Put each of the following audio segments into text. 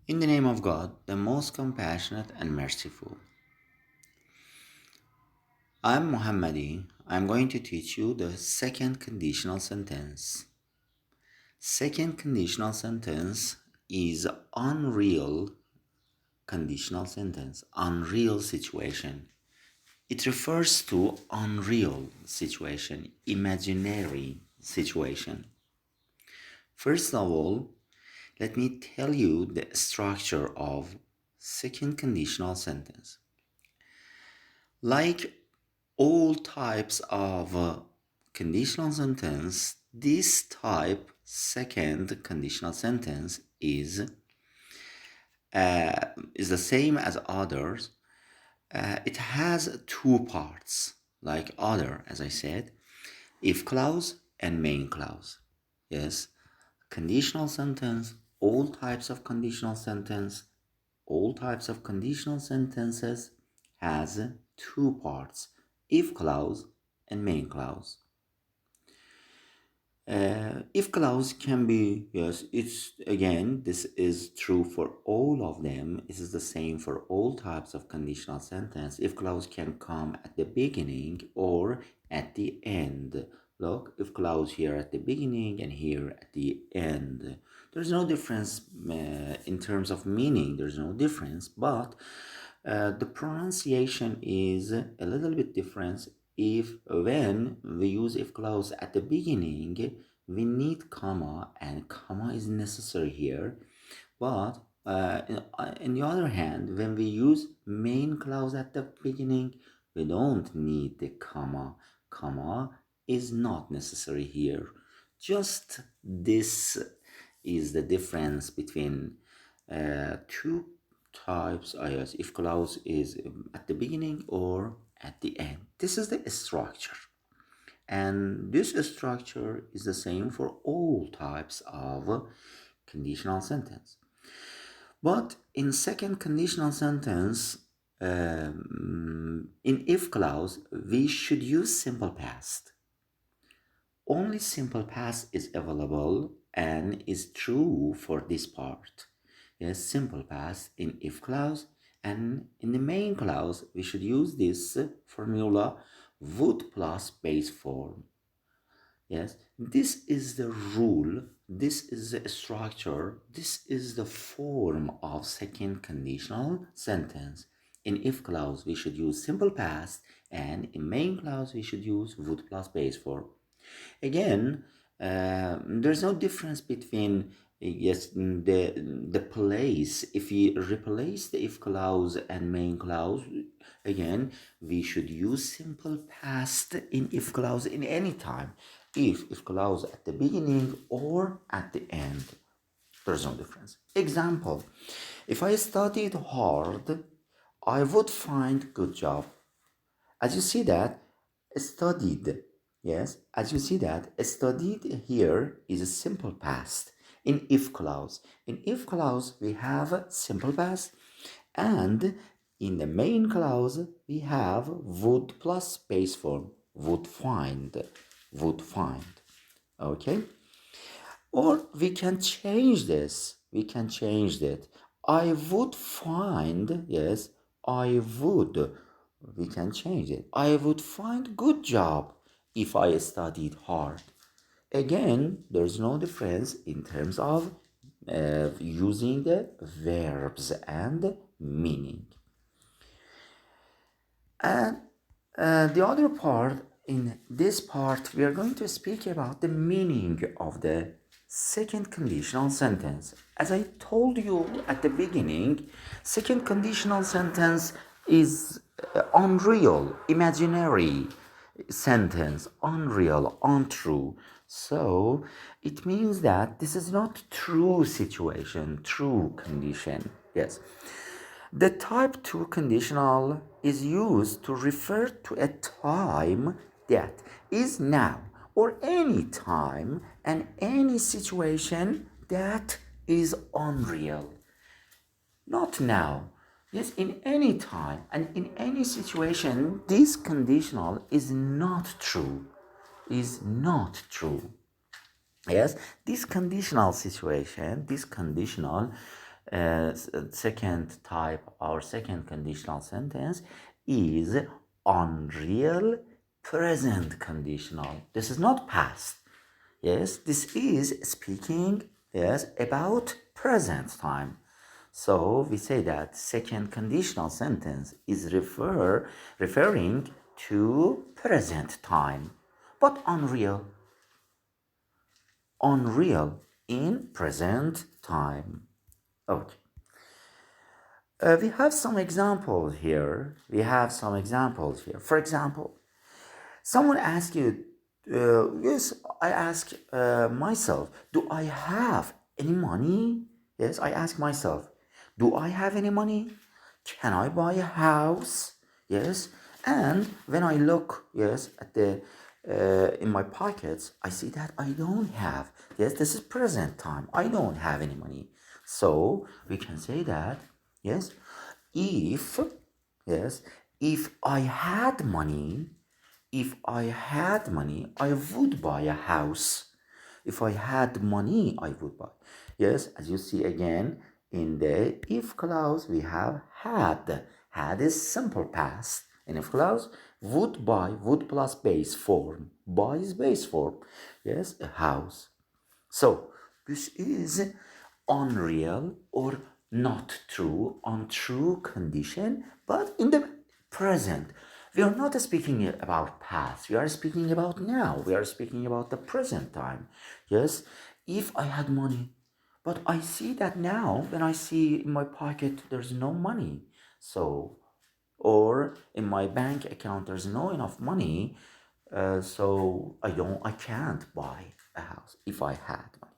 In the name of God, the most compassionate and merciful. I'm Muhammadi. I'm going to teach you the second conditional sentence. Second conditional sentence is unreal conditional sentence, unreal situation. It refers to unreal situation, imaginary situation. First of all, let me tell you the structure of second conditional sentence. Like all types of conditional sentence, this type second conditional sentence is the same as others. It has two parts, like other, as I said, if clause and main clause. Yes, conditional sentence, all types of conditional sentence, all types of conditional sentences has two parts, if clause and main clause. If clause can be, yes, it's again, this is true for all of them. This is the same for all types of conditional sentence. If clause can come at the beginning or at the end. Look, if clause here at the beginning and here at the end. There's no difference in terms of meaning. There's no difference, but the pronunciation is a little bit different. If when we use if clause at the beginning, we need comma, and comma is necessary here. But on the other hand, when we use main clause at the beginning, we don't need the comma. Comma is not necessary here. Just this is the difference between two types, yes, if clause is at the beginning or at the end. This is the structure. And this structure is the same for all types of conditional sentence. But in second conditional sentence, in if clause, we should use simple past. Only simple past is available and is true for this part. Yes, simple past in if clause, and in the main clause we should use this formula would plus base form. Yes, this is the rule, this is the structure, this is the form of second conditional sentence. In if clause we should use simple past, and in main clause we should use would plus base form. Again, there's no difference between yes, the place. If we replace the if clause and main clause, again, we should use simple past in if clause in any time. If clause at the beginning or at the end, there's no difference. Example, if I studied hard, I would find good job. As you see that, studied, yes, as you see that, studied here is a simple past in if clause. In if clause, we have simple past, and in the main clause, we have would plus base form, would find, okay? Or we can change this, we can change that. I would find, yes, I would, we can change it. I would find good job if I studied hard. Again, there's no difference in terms of using the verbs and meaning. And the other part, in this part, we are going to speak about the meaning of the second conditional sentence. As I told you at the beginning, second conditional sentence is unreal, imaginary sentence, unreal, untrue. So it means that this is not true situation, true condition. Yes. The type 2 conditional is used to refer to a time that is now or any time and any situation that is unreal. Not now. Yes, in any time and in any situation, this conditional is not true. Is not true. Yes, this conditional situation, this conditional second type, our second conditional sentence is unreal present conditional. This is not past. Yes, this is speaking, yes, about present time. So we say that second conditional sentence is referring to present time, but unreal in present time. Okay. We have some examples here. For example, someone asks you, yes, I ask myself, do I have any money? Yes, I ask myself, do I have any money? Can I buy a house? Yes, and when I look, yes, at the in my pockets, I see that I don't have. Yes, this is present time. I don't have any money. So we can say that, yes, if, yes, if I had money, I would buy a house. If I had money, I would buy. Yes, as you see again, in the if clause, we have had. Had is simple past. In if clause, would buy, would plus base form. Buy is base form. Yes, a house. So, this is unreal or not true, untrue condition, but in the present. We are not speaking about past, we are speaking about now, we are speaking about the present time. Yes, if I had money, but I see that now when I see in my pocket there's no money, so, or in my bank account there's no enough money, so I can't buy a house if I had money.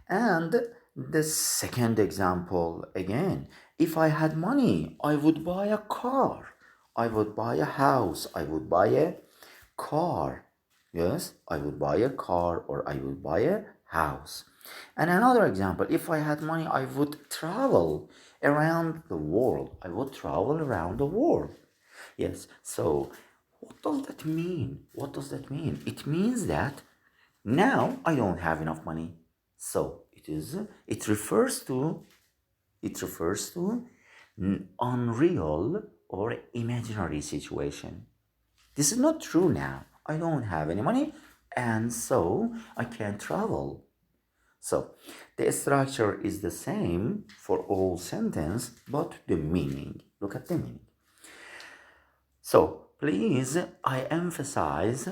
And the second example again, if I had money, I would buy a car, I would buy a house, I would buy a car. Yes, I would buy a car or I would buy a house. And another example, if I had money, I would travel around the world. I would travel around the world. Yes, so what does that mean? What does that mean? It means that now I don't have enough money. So it refers to unreal or imaginary situation. This is not true now. I don't have any money and so I can't travel. So the structure is the same for all sentence, but the meaning. Look at the meaning. So please, I emphasize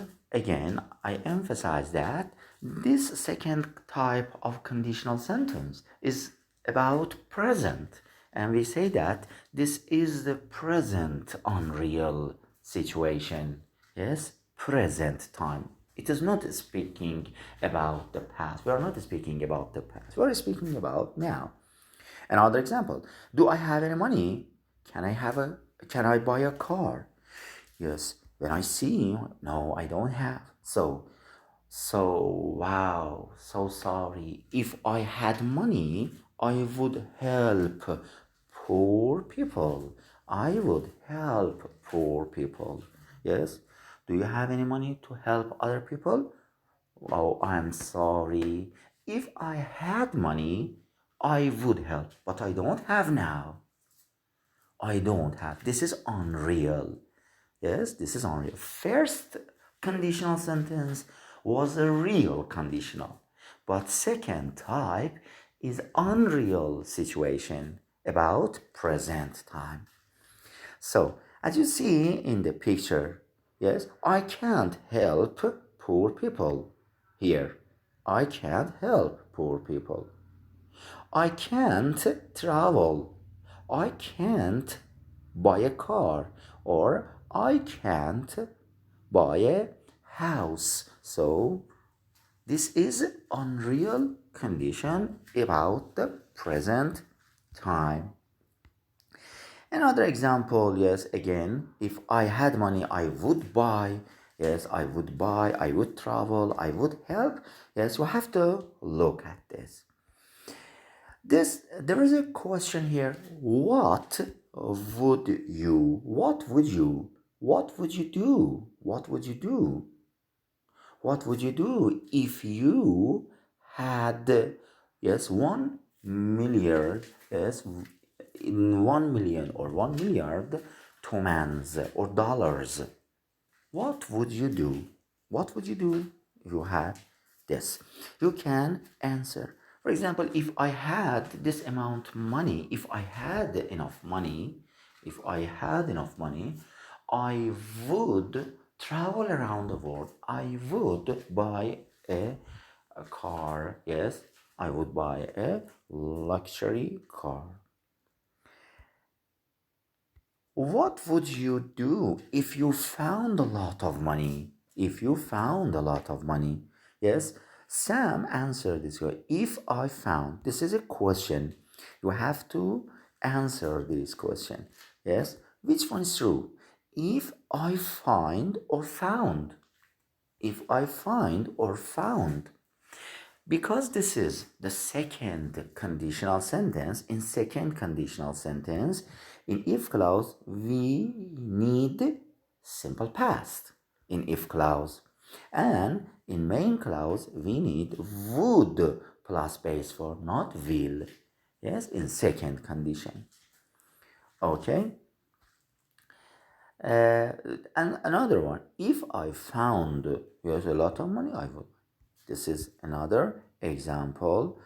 that this second type of conditional sentence is about present. And we say that this is the present unreal situation. Yes, present time. It is not speaking about the past. We are not speaking about the past. We are speaking about now. Another example. Do I have any money? Can I buy a car? Yes, when I see, no, I don't have. Wow, so sorry. If I had money, I would help poor people. I would help poor people. Yes. Do you have any money to help other people? Oh, I'm sorry. If I had money, I would help, but I don't have now. I don't have. This is unreal. Yes, this is unreal. First conditional sentence was a real conditional, but second type is unreal situation about present time. So, as you see in the picture, yes, I can't help poor people here. I can't help poor people. I can't travel. I can't buy a car, or I can't buy a house. So this is unreal condition about the present time. Another example, yes, again, if I had money, I would buy. Yes, I would buy, I would travel, I would help. Yes, you have to look at this. There is a question here. What would you do? What would you do if you had, yes, $1 milliard, yes, in 1 million or 1 milliard tomans or dollars, what would you do? What would you do if you had this? You can answer. For example, if I had this amount of money, if I had enough money, I would travel around the world. I would buy a car. Yes, I would buy a luxury car. What would you do if you found a lot of money? If you found a lot of money, yes, Sam answered this way. If I found, this is a question. You have to answer this question. Yes, which one is true? If I find or found. If I find or found. Because this is the second conditional sentence, in second conditional sentence, in if clause, we need simple past in if clause. And in main clause, we need would plus base form, not will. Yes, in second condition. Okay. And another one, if I found yes, a lot of money, I would. This is another example.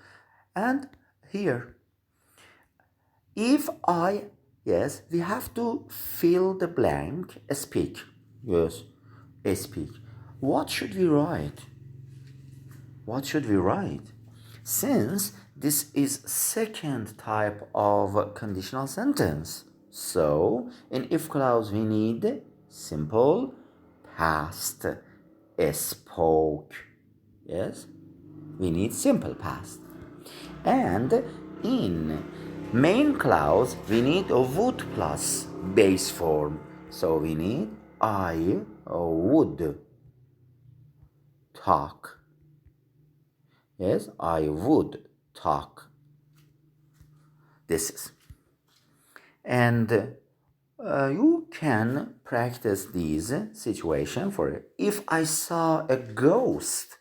And here, if I, yes, we have to fill the blank, speak. Yes, speak. What should we write? What should we write? Since this is second type of conditional sentence, so in if clause we need simple past. Spoke. Yes, we need simple past. And in main clause we need a would plus base form. So we need I would talk. Yes, I would talk. This is. And you can practice these situation for it. If I saw a ghost,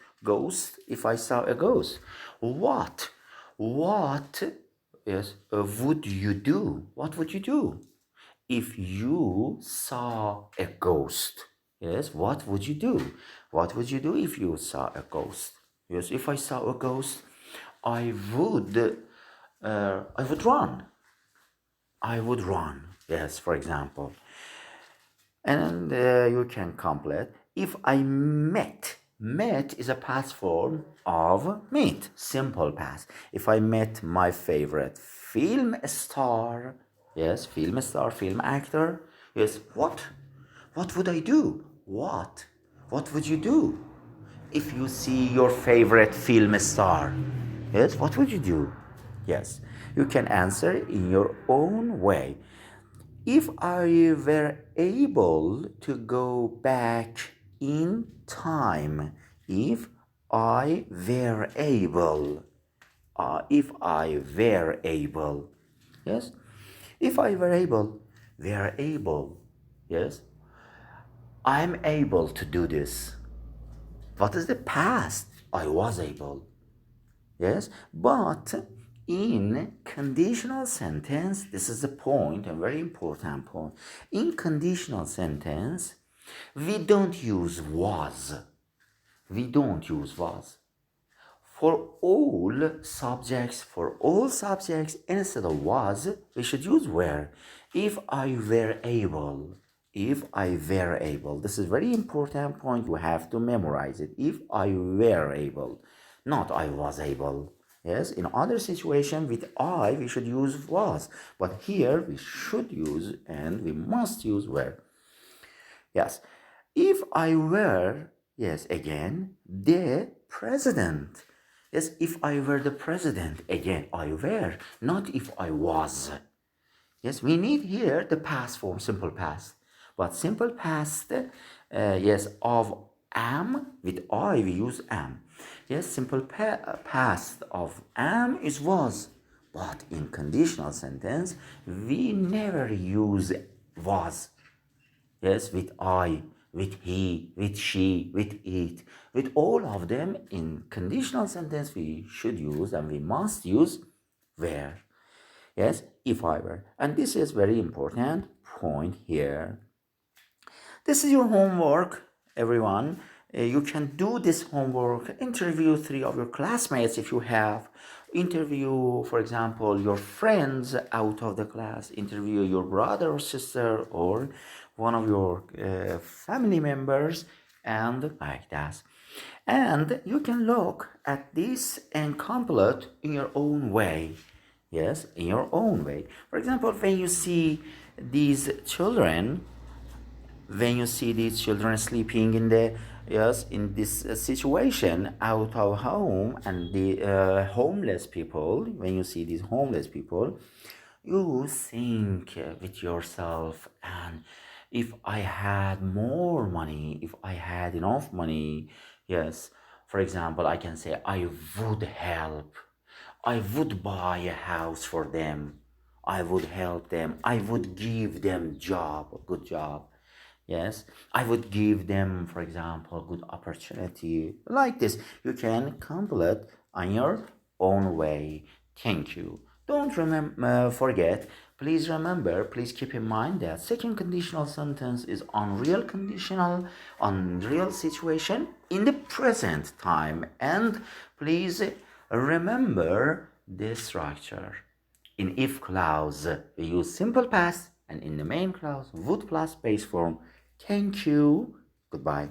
if I saw a ghost, what yes, would you do? What would you do? If you saw a ghost, yes, what would you do? What would you do if you saw a ghost? Yes, if I saw a ghost, I would run. I would run. Yes, for example. And you can complete. If I met is a past form of meet, simple past. If I met my favorite film star, yes, film star, film actor, yes, what would I do? What would you do if you see your favorite film star? Yes, what would you do? Yes, you can answer in your own way. If I were able to go back in time, if I were able, yes, if I were able, yes, I'm able to do this. What is the past? I was able. Yes, but in conditional sentence, this is a point, a very important point. In conditional sentence, we don't use was. We don't use was. For all subjects, instead of was, we should use were. If I were able. This is very important point. You have to memorize it. If I were able, not I was able. Yes, in other situation with I, we should use was. But here we should use and we must use were. Yes, if I were, yes, again, the president. Yes, if I were the president, again, I were, not if I was. Yes, we need here the past form, simple past. But simple past, yes, of am, with I, we use am. Yes, simple past of am is was. But in conditional sentence, we never use was. Yes, with I, with he, with she, with it. With all of them in conditional sentence, we should use and we must use were. Yes, if I were. And this is very important point here. This is your homework, everyone. You can do this homework. Interview 3 of your classmates if you have. Interview, for example, your friends out of the class. Interview your brother or sister or one of your family members, and like that. And you can look at this and complete in your own way. Yes, in your own way. For example, when you see these children sleeping in the in this situation out of home, and the homeless people, when you see these homeless people, you think with yourself, and if I had more money, if I had enough money, yes, for example, I can say I would help, I would buy a house for them, I would help them, I would give them good job. Yes, I would give them, for example, good opportunity. Like this, you can complete on your own way. Thank you. Don't forget, please remember, please keep in mind that second conditional sentence is unreal conditional, unreal situation in the present time. And please remember this structure. In if clause, we use simple past, and in the main clause, would plus base form. Thank you. Goodbye.